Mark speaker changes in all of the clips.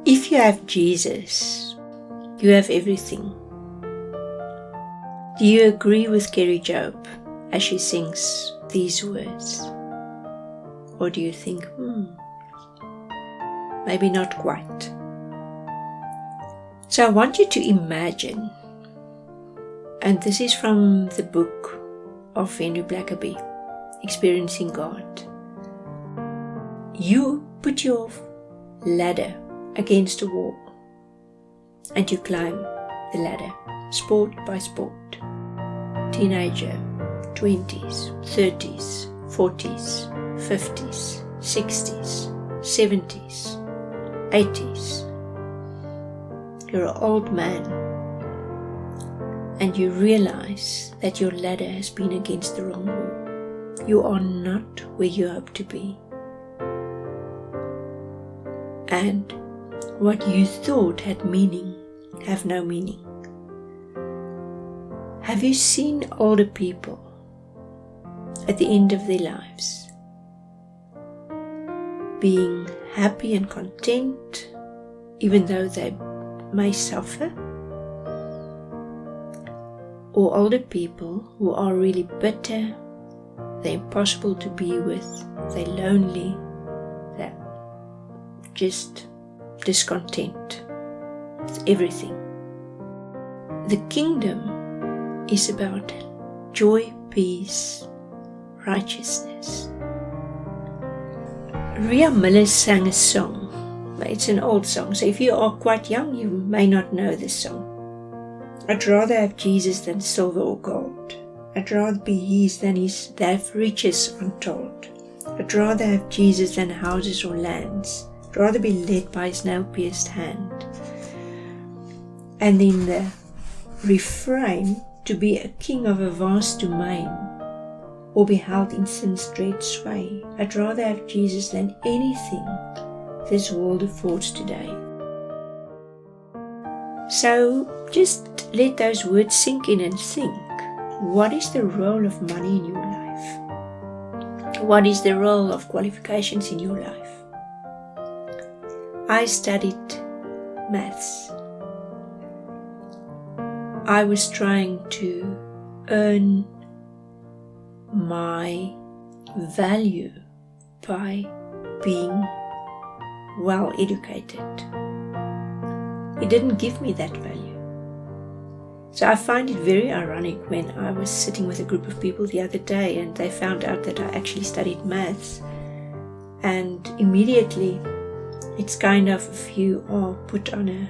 Speaker 1: If you have Jesus, you have everything. Do you agree with Kerry Jobe as she sings these words? Or do you think, maybe not quite? So I want you to imagine, and this is from the book of Henry Blackaby, Experiencing God. You put your ladder against a wall and you climb the ladder, sport by sport. Teenager, 20s, 30s, 40s, 50s, 60s, 70s, 80s. You're an old man and you realize that your ladder has been against the wrong wall. You are not where you hope to be. And what you thought had meaning have no meaning. Have you seen older people at the end of their lives being happy and content even though they may suffer? Or older people who are really bitter, they're impossible to be with, they're lonely, they're just discontent with everything. The kingdom is about joy, peace, righteousness. Ria Miller sang a song. It's an old song, so if you are quite young, you may not know this song. I'd rather have Jesus than silver or gold. I'd rather be his than have riches untold. I'd rather have Jesus than houses or lands. I'd rather be led by his nail-pierced hand. And in the refrain, to be a king of a vast domain, or be held in sin's dread sway. I'd rather have Jesus than anything this world affords today. So just let those words sink in and think. What is the role of money in your life? What is the role of qualifications in your life? I studied maths. I was trying to earn my value by being well educated. It didn't give me that value. So I find it very ironic when I was sitting with a group of people the other day and they found out that I actually studied maths, and immediately it's kind of, if you are put on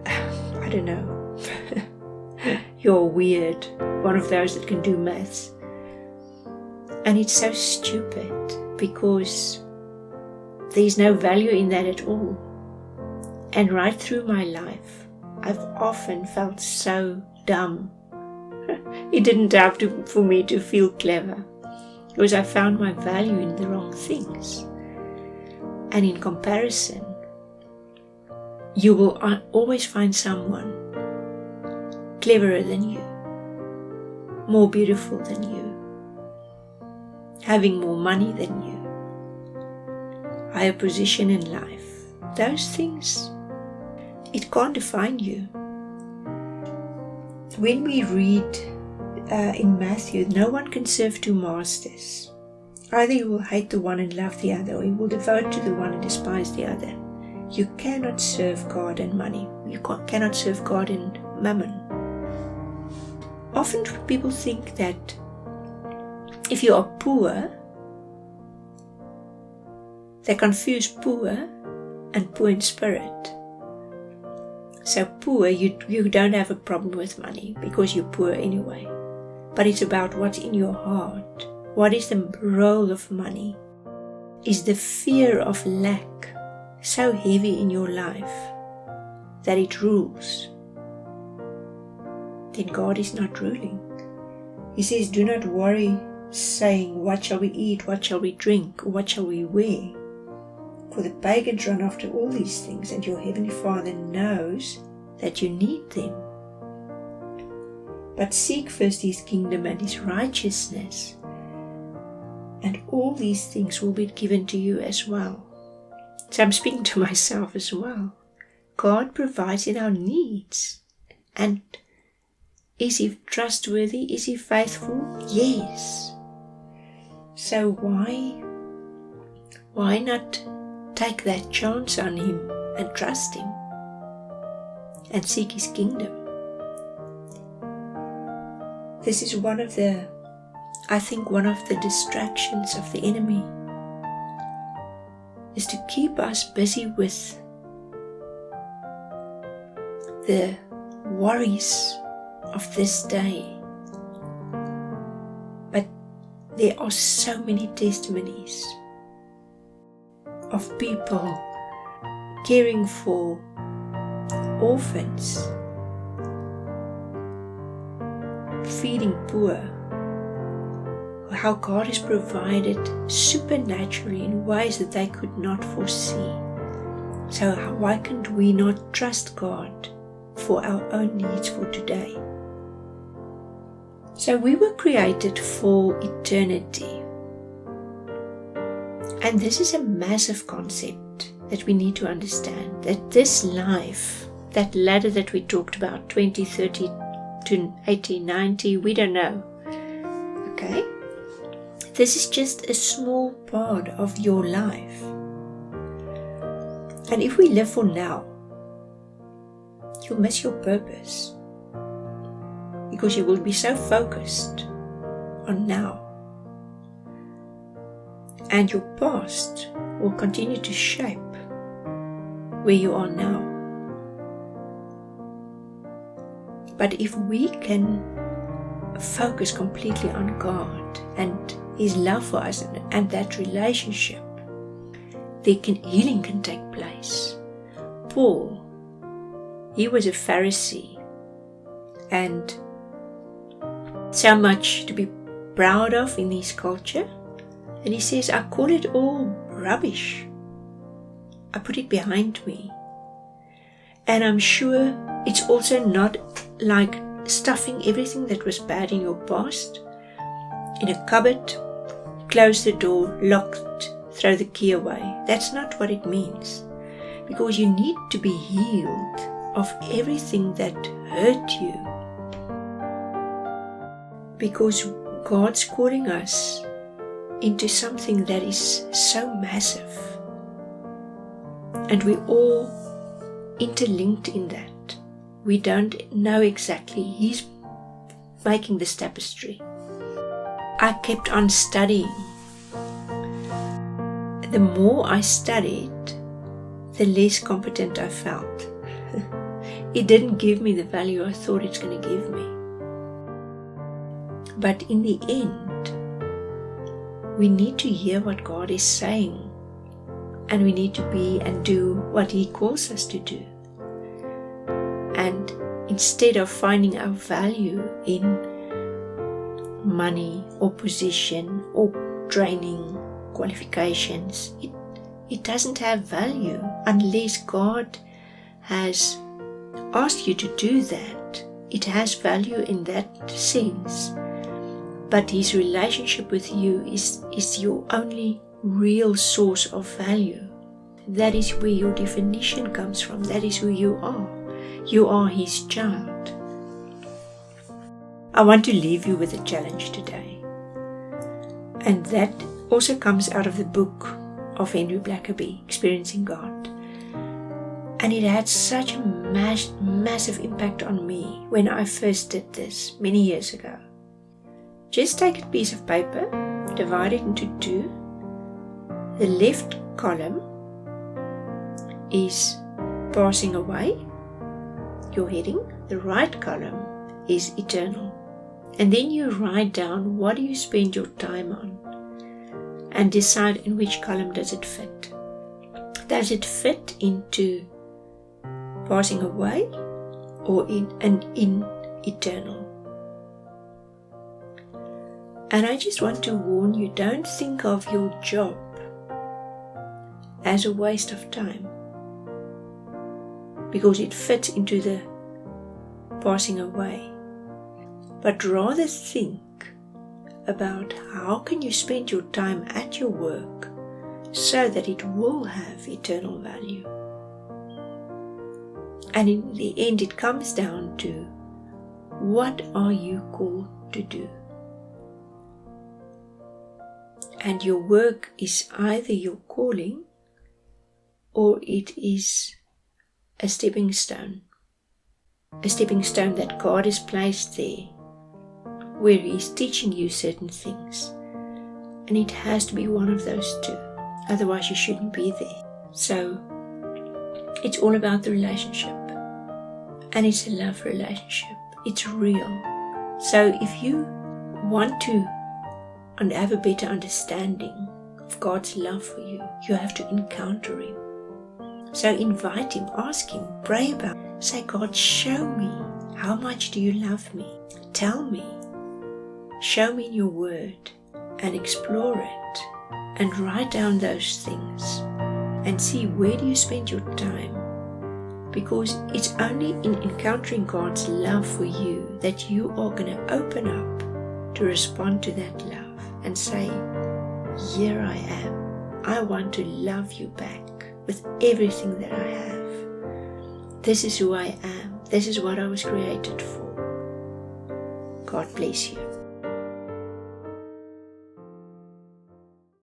Speaker 1: I don't know, you're weird, one of those that can do maths. And it's so stupid because there's no value in that at all. And right through my life, I've often felt so dumb. It didn't have to for me to feel clever, because I found my value in the wrong things. And in comparison, you will always find someone cleverer than you, more beautiful than you, having more money than you, higher position in life. Those things, it can't define you. When we read in Matthew, no one can serve two masters. Either you will hate the one and love the other, or you will devote to the one and despise the other. You cannot serve God and money. You cannot serve God and mammon. Often people think that if you are poor, they confuse poor and poor in spirit. So poor, you don't have a problem with money because you're poor anyway. But it's about what's in your heart. What is the role of money? Is the fear of lack so heavy in your life that it rules? Then God is not ruling. He says, do not worry, saying, what shall we eat, what shall we drink, or what shall we wear? For the pagans run after all these things, and your heavenly Father knows that you need them. But seek first his kingdom and his righteousness, and all these things will be given to you as well. So I'm speaking to myself as well. God provides in our needs. And is He trustworthy? Is He faithful? Yes. So why not take that chance on Him and trust Him and seek His kingdom? This is one of the distractions of the enemy, is to keep us busy with the worries of this day. But there are so many testimonies of people caring for orphans, feeding poor, how God has provided supernaturally in ways that they could not foresee. So why can't we not trust God for our own needs for today? So we were created for eternity. And this is a massive concept that we need to understand, that this life, that ladder that we talked about, 20, 30 to 80, 90, we don't know. Okay? This is just a small part of your life. And if we live for now, you'll miss your purpose, because you will be so focused on now. And your past will continue to shape where you are now. But if we can focus completely on God and His love for us and that relationship, healing can take place. Paul, he was a Pharisee, and so much to be proud of in his culture. And he says, I call it all rubbish. I put it behind me. And I'm sure it's also not like stuffing everything that was bad in your past in a cupboard, close the door, locked, throw the key away. That's not what it means. Because you need to be healed of everything that hurt you. Because God's calling us into something that is so massive. And we're all interlinked in that. We don't know exactly. He's making this tapestry. I kept on studying. The more I studied, the less competent I felt. It didn't give me the value I thought it's going to give me. But in the end, we need to hear what God is saying, and we need to be and do what He calls us to do. And instead of finding our value in money or position or training, qualifications, it doesn't have value unless God has asked you to do that. It has value in that sense. But His relationship with you is your only real source of value. That is where your definition comes from. That is who you are. You are His child. I want to leave you with a challenge today. And that also comes out of the book of Henry Blackaby, Experiencing God. And it had such a massive impact on me when I first did this many years ago. Just take a piece of paper, divide it into two. The left column is passing away, your heading. The right column is eternal. And then you write down what do you spend your time on, and decide in which column does it fit. Does it fit into passing away or in eternal? And I just want to warn you, don't think of your job as a waste of time, because it fits into the passing away. But rather think about how can you spend your time at your work so that it will have eternal value. And in the end, it comes down to, what are you called to do? And your work is either your calling, or it is a stepping stone that God has placed there, where He's teaching you certain things. And it has to be one of those two, otherwise you shouldn't be there. So it's all about the relationship, and it's a love relationship. It's real. So if you want to and have a better understanding of God's love for you, you have to encounter Him. So invite Him, ask Him, pray about it. Say, God, show me, how much do you love me? Tell me, show me in your word, and explore it, and write down those things, and see, where do you spend your time? Because it's only in encountering God's love for you that you are going to open up to respond to that love and say, here I am. I want to love you back with everything that I have. This is who I am. This is what I was created for. God bless you.